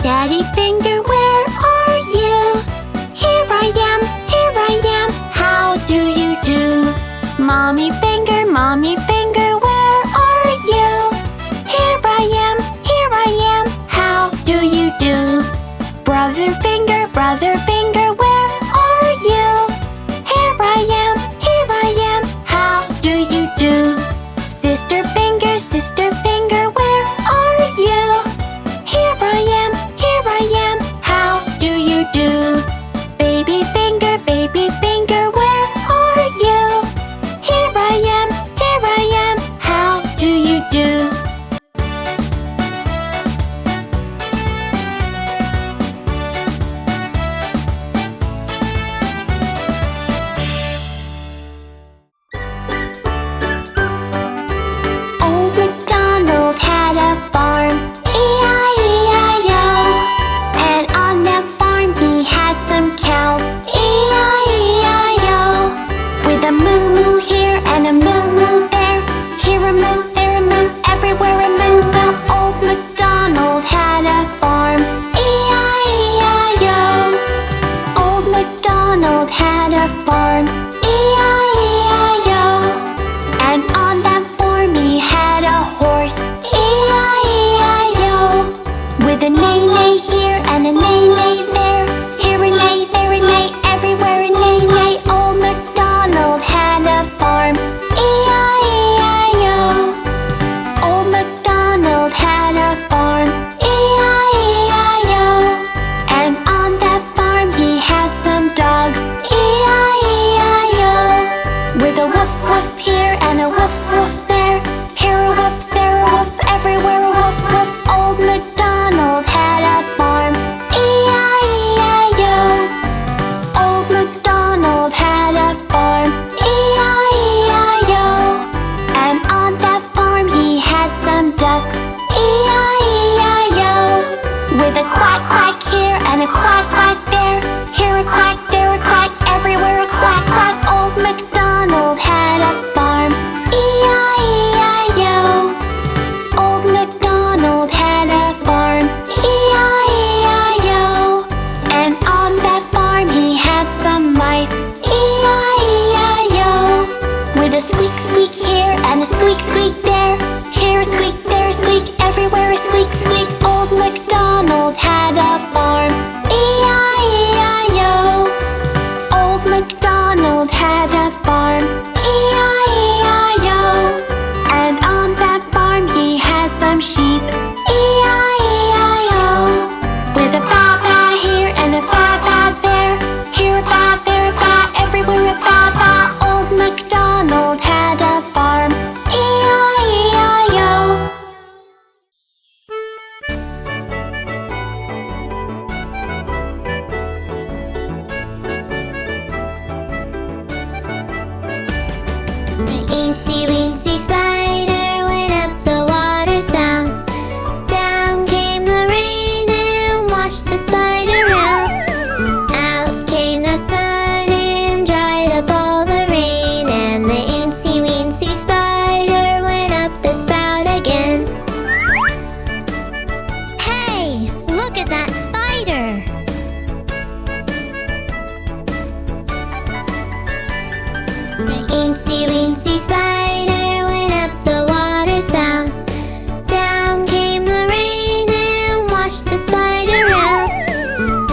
Daddy finger, where are you? Here I am, how do you do? Mommy finger, where are you? Here I am, how do you do? Brother finger, where are you? Here I am, how do you do? Sister finger, where are you? Here I am, how do you do? Baby finger, where are you? Here I am, how do you do? Old MacDonald had a farm, E-I-E-I-O. And on that farm he had some cows, E-I-E-I-O. With a moo-moo here and a moo-moo there, here a moo, there a moo, everywhere a moo-moo. Old MacDonald had a farm, E-I-E-I-O. Old MacDonald had a farm, E-I-E-I-O. And on that farm he had a horse, E-I-E-I-O. With a neigh-neigh here and a neigh-neigh there, here a neigh, there a neigh, everywhere a neigh-neigh. Old MacDonald had a farm, E-I-E-I-O. Old MacDonald had a farm, E-I-E-I-O. And on that farm he had some dogs, E-I-E-I-O. With a woof woof here and a woof woof there, here a woof, there a woof, everywhere a woof woof. Old MacDonald had a farm, E-I-E-I-O. Old MacDonald had a farm, E-I-E-I-O. And on that farm he had some ducks, E-I-E-I-O. With a quack quack here and a quack quack there, here a quack, there a quack, everywhere a quack quack. Old MacDonald had a farm, E-I-E-I-O. Old MacDonald had a farm, E-I-E-I-O. And on that farm he had some mice, E-I-E-I-O. With a squeak squeak here and a squeak squeak there, here a squeak, there a squeak, everywhere a squeak squeak. Old MacDonald had a farm, E-I-E-I-O. Old MacDonald had a farm, E-I-E-I-O. And on that farm he had some sheep, E-I-E-I-O. With a ba-ba here and a ba-ba there, here a ba, there a ba, everywhere a ba-ba. Old MacDonald had a farm, E-I-E-I-O. The Incy Wincy spider went up the water spout. Down came the rain and washed the spider out. Out came the sun and dried up all the rain. And the Incy Wincy spider went up the spout again. Hey, look at that spider! The Incy Wincy spider went up the water spout. Down came the rain and washed the spider out.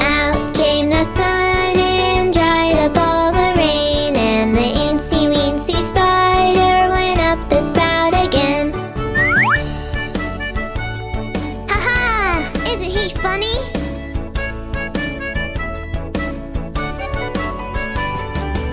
Out came the sun and dried up all the rain. And the Incy Wincy spider went up the spout again. Ha-ha! Isn't he funny?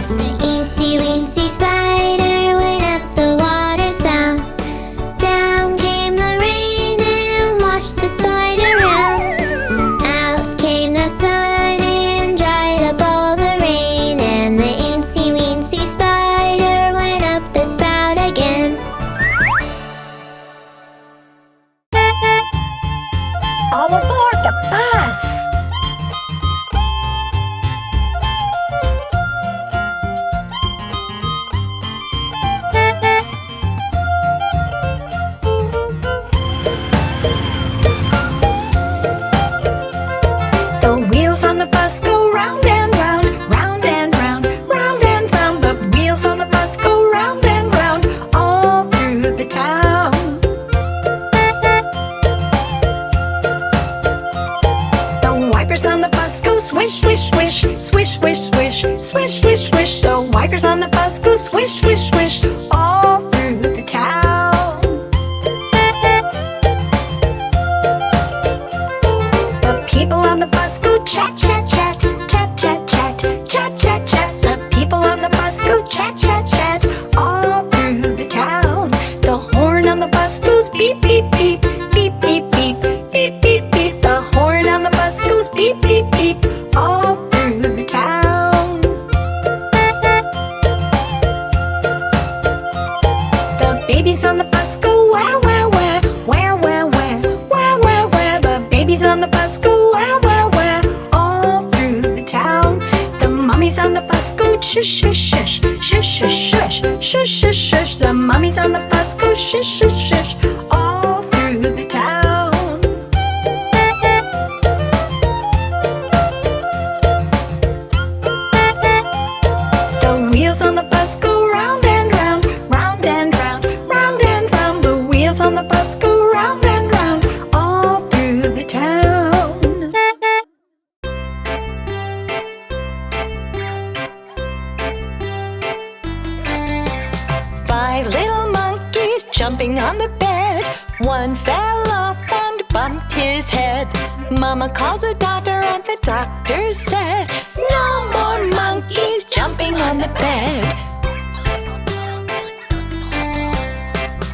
The Incy Wincy spider went up the water spout. Down came the rain and washed the spider out. Out came the sun and dried up all the rain. And the Incy Wincy spider went up the spout again. All aboard the bus! swish, swish, swish. The wipers on the bus go swish, swish, swish all through the town. The people on the bus go chat, chat, chat, chat, chat, chat, chat, chat, chat. The people on the bus go chat, chat, chat all through the town. The horn on the bus goes beep, beep, beep, beep, beep, beep, beep, beep, beep. The horn on the bus goes beep, beep, beep all through the town. The babies on the bus go wah, wah, wah, wah, wah, wah, wah, wah, wah. The babies on the bus go wah, wah, wah all through the town. The mummies on the bus go shush, shush, shush, shush, shush, shush, shush, shush, shush. The mummies on the bus go shush, shush, shush all through the town. The wheels on the bus go round and round, round and round, round and round. The wheels on the bus go round and round all through the town. 5 little monkeys jumping on the bed. One fell off and bumped his head. Mama called the doctor and the doctor said, no more monkeys jumping on the bed.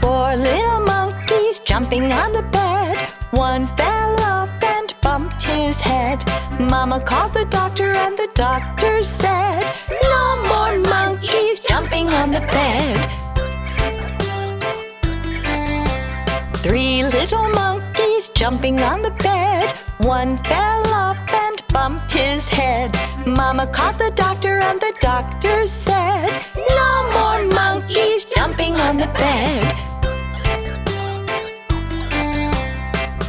4 little monkeys jumping on the bed. One fell off and bumped his head. Mama called the doctor and the doctor said, no more monkeys jumping on the bed. 3 little monkeys jumping on the bed. One fell off and bumped his head. Mama called the doctor and the doctor said, no more monkeys jumping on the bed.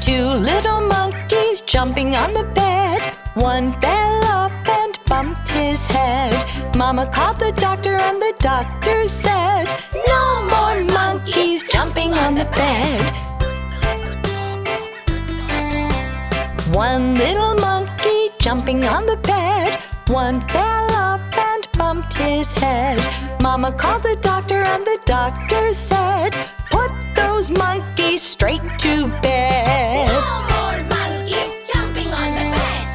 2 little monkeys jumping on the bed. One fell off and bumped his head. Mama called the doctor and the doctor said, no more monkeys jumping on the bed. 1 little monkey jumping on the bed. One fell off and bumped his head. Mama called the doctor and the doctor said, put those monkeys straight to bed. No more monkeys jumping on the bed.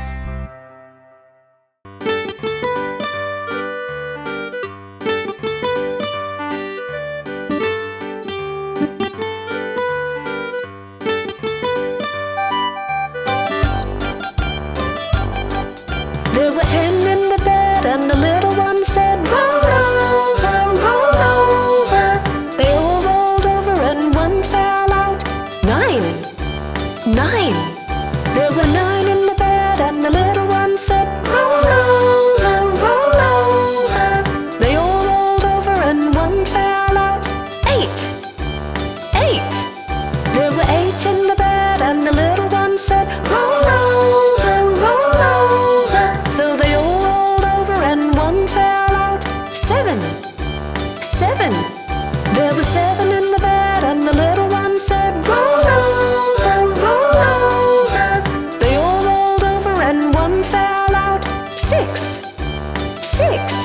There were 10 in the bed and the little one said, roll over, roll over. They all rolled over and one fell out. 9, 9. There were 9 in the bed and the little one said, roll over, roll over. They all rolled over and one fell out. 8, 8. There were 8 in the bed and the little one said, roll over, roll over. So they all rolled over and one fell out. 7, 7. There were 7 in the bed and the little one said, roll over, roll over. They all rolled over and one fell out. 6, 6.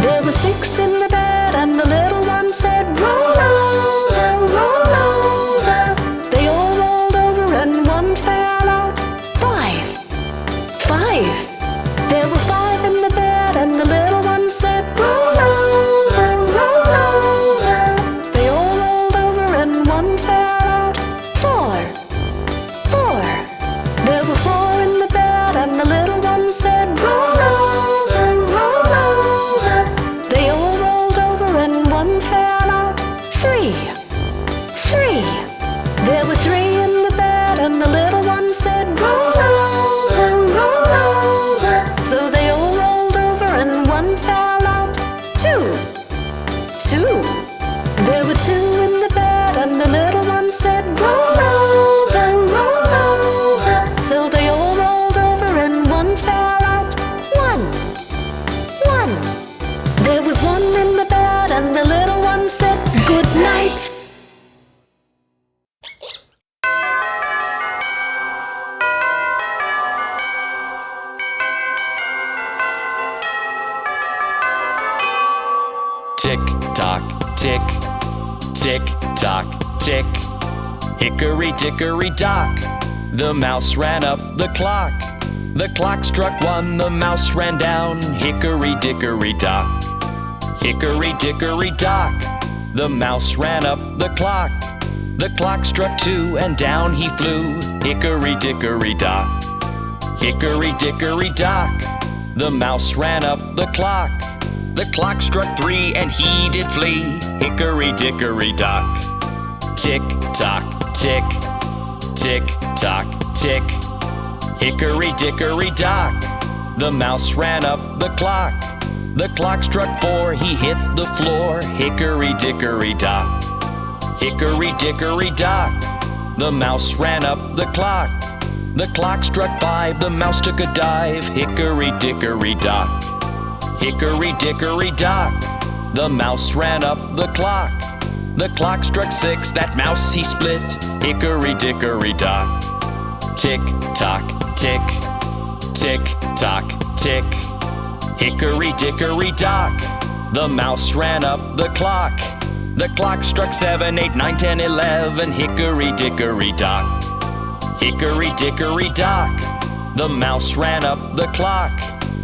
There were 6 in the bed and the little one said, roll over, roll over. They all rolled over and one fell out. 5, 5. There were 5 in the bed and the little one said, roll over, roll over. tick tock, tick, tick tock, tick. Hickory dickory dock, the mouse ran up the clock. The clock struck 1, the mouse ran down. Hickory dickory dock. Hickory dickory dock, the mouse ran up the clock. The clock struck 2 and down he flew. Hickory dickory dock. Hickory dickory dock, the mouse ran up the clock. The clock struck 3 and he did flee. Hickory dickory dock. Tick tock, tick, tick tock, tick. Hickory dickory dock, the mouse ran up the clock. The clock struck 4, he hit the floor. Hickory dickory dock. Hickory dickory dock, the mouse ran up the clock. The clock struck 5, the mouse took a dive. Hickory dickory dock. Hickory dickory dock, the mouse ran up the clock. The clock struck 6, that mouse he split. Hickory dickory dock. Tick tock, tick, tick tock, tick. Hickory dickory dock, the mouse ran up the clock. The clock struck 7, 8, 9, 10, 11. Hickory dickory dock. Hickory dickory dock, the mouse ran up the clock.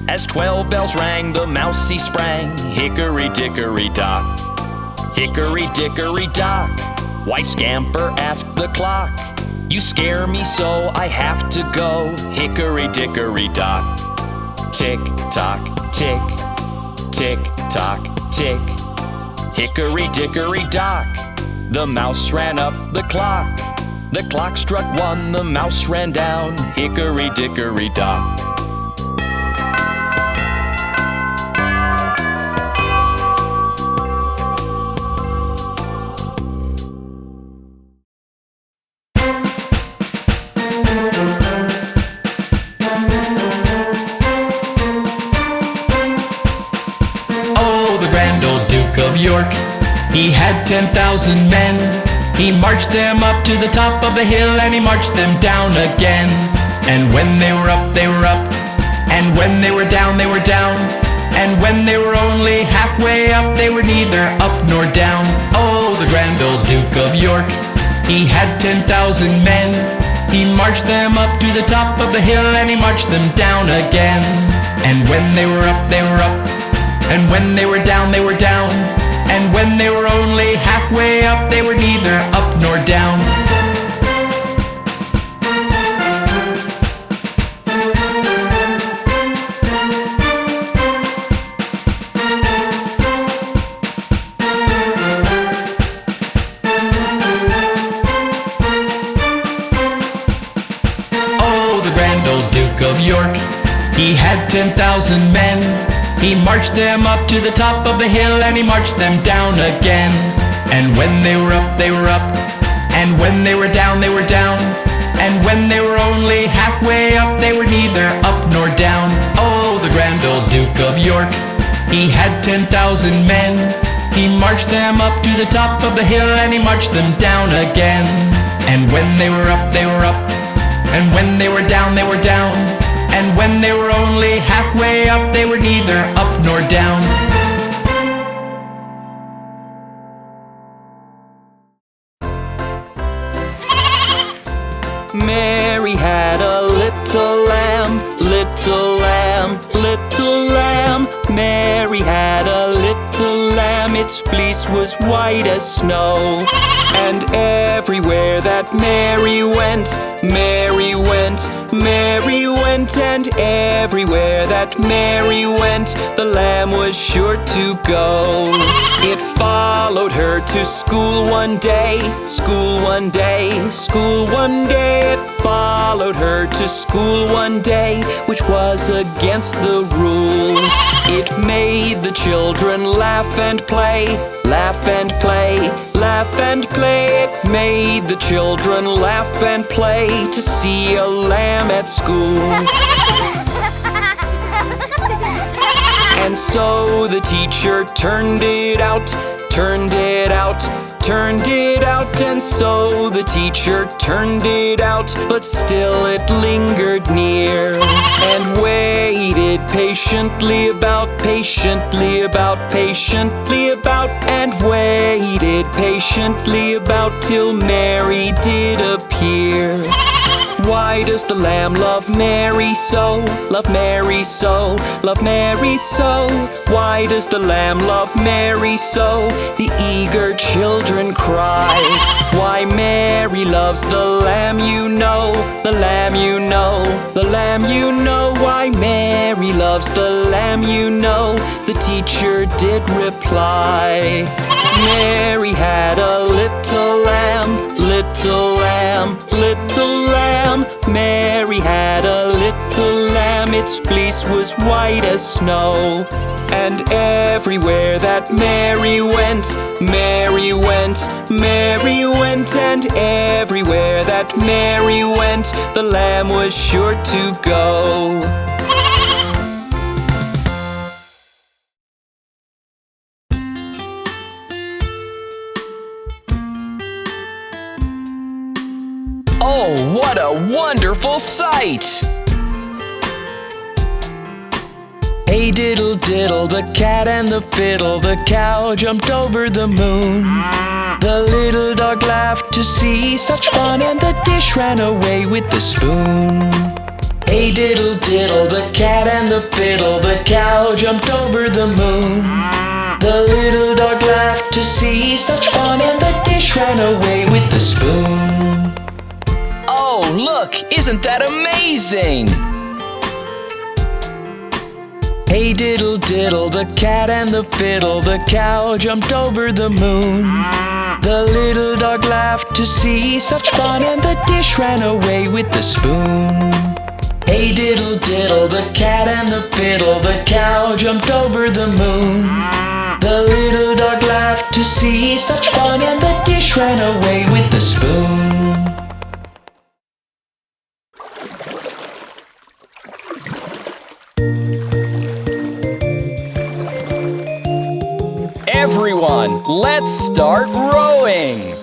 As 12 bells rang, the mouse he sprang. Hickory dickory dock. Hickory dickory dock, why scamper, asked the clock. You scare me so I have to go. Hickory dickory dock. Tick tock, tick, tick tock, tick. Hickory dickory dock, the mouse ran up the clock. The clock struck 1, the mouse ran down. Hickory dickory dock. He had 10,000 men. He marched them up to the top of the hill, and he marched them down again. And when they were up, they were up, and when they were down, they were down. And when they were only halfway up, they were neither up nor down. Oh, the grand old Duke of York, he had 10,000 men. He marched them up to the top of the hill, and he marched them down again. And when they were up, they were up, and when they were down, they were down. And when they were only halfway up, they were neither up nor down. Oh, the grand old Duke of York, he had 10,000 men. He marched them up to the top of the hill, and he marched them down again. And when they were up, they were up, and when they were down, they were down. And when they were only halfway up, they were neither up nor down. Oh, the grand old Duke of York, he had 10,000 men. He marched them up to the top of the hill, and he marched them down again. And when they were up, they were up, and when they were down, they were down. And when they were only halfway up, they were neither up nor down. Mary had a little lamb, little lamb, little lamb. Mary had a little lamb, its fleece was white as snow. And everywhere that Mary went, Mary went, Mary went. And everywhere that Mary went, the lamb was sure to go. It followed her to school one day, school one day, school one day. It followed her to school one day, which was against the rules. It made the children laugh and play, laugh and play, laugh and play. It made the children laugh and play to see a lamb at school. And so the teacher turned it out, turned it out, turned it out. And so the teacher turned it out, but still it lingered near and waited patiently about, patiently about, patiently about, and waited patiently about till Mary did appear. Why does the lamb love Mary so? Love Mary so, love Mary so. Why does the lamb love Mary so? The eager children cry. Why Mary loves the lamb you know, the lamb you know, the lamb you know. Why Mary loves the lamb you know, the teacher did reply. Mary had a little lamb, little lamb, little lamb. Mary had a little lamb, its fleece was white as snow. And everywhere that Mary went, Mary went, Mary went. And everywhere that Mary went, the lamb was sure to go. Oh, what a wonderful sight! Hey diddle diddle, the cat and the fiddle, the cow jumped over the moon. The little dog laughed to see such fun, and the dish ran away with the spoon. Hey diddle diddle, the cat and the fiddle, the cow jumped over the moon. The little dog laughed to see such fun, and the dish ran away with the spoon. Oh, look! Isn't that amazing? Hey diddle diddle, the cat and the fiddle, the cow jumped over the moon. The little dog laughed to see such fun, and the dish ran away with the spoon. Hey diddle diddle, the cat and the fiddle, the cow jumped over the moon. The little dog laughed to see such fun, and the dish ran away with the spoon. Everyone, let's start rowing!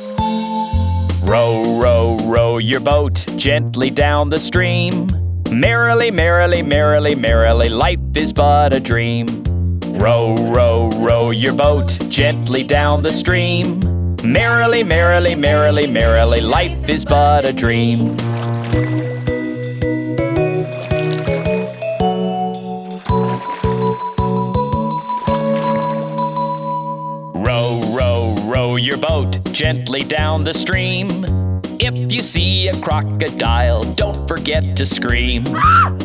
Row, row, row your boat gently down the stream. Merrily, merrily, merrily, merrily, life is but a dream. Row, row, row your boat gently down the stream. Merrily, merrily, merrily, merrily, life is but a dream. Row your boat gently down the stream. If you see a crocodile, don't forget to scream.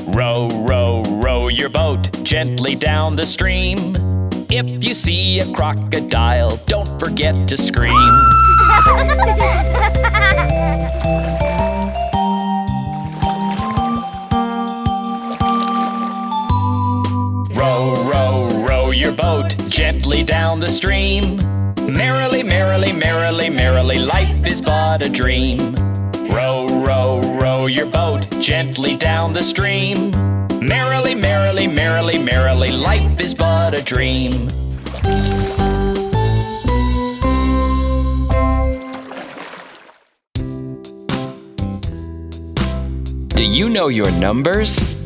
Row, row, row your boat gently down the stream. If you see a crocodile, don't forget to scream. Row, row, row your boat gently down the stream. Merrily, merrily, merrily, merrily, life is but a dream. Row, row, row your boat gently down the stream. Merrily, merrily, merrily, merrily, life is but a dream. Do you know your numbers?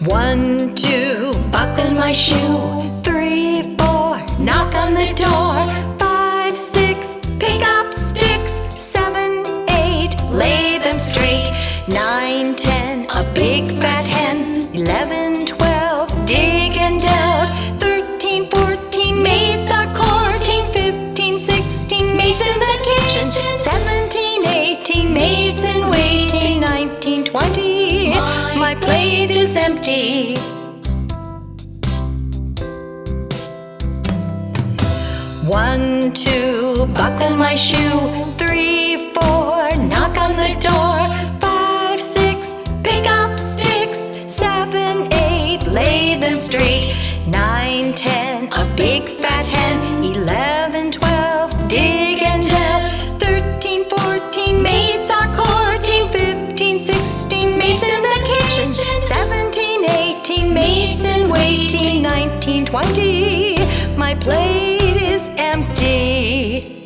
1, 2, buckle my shoe. 3, 4, knock on the door. 5, 6, pick up sticks. 7, 8, lay them straight. 9, 10, a big fat hen. 11, 12, dig and delve. 13, 14, maids are courting. 15, 16, maids in the kitchen. 17, 18, maids in waiting. 19, 20, my plate is empty. 1, 2, buckle my shoe. 3, 4, knock on the door. 5, 6, pick up sticks. 7, 8, lay them straight. 9, 10, a big fat hen. 11, 12, dig and delve. 13, 14, maids are courting. 15, 16, maids in the kitchen. 17, 18, maids in waiting. 19, 20, my plate is empty.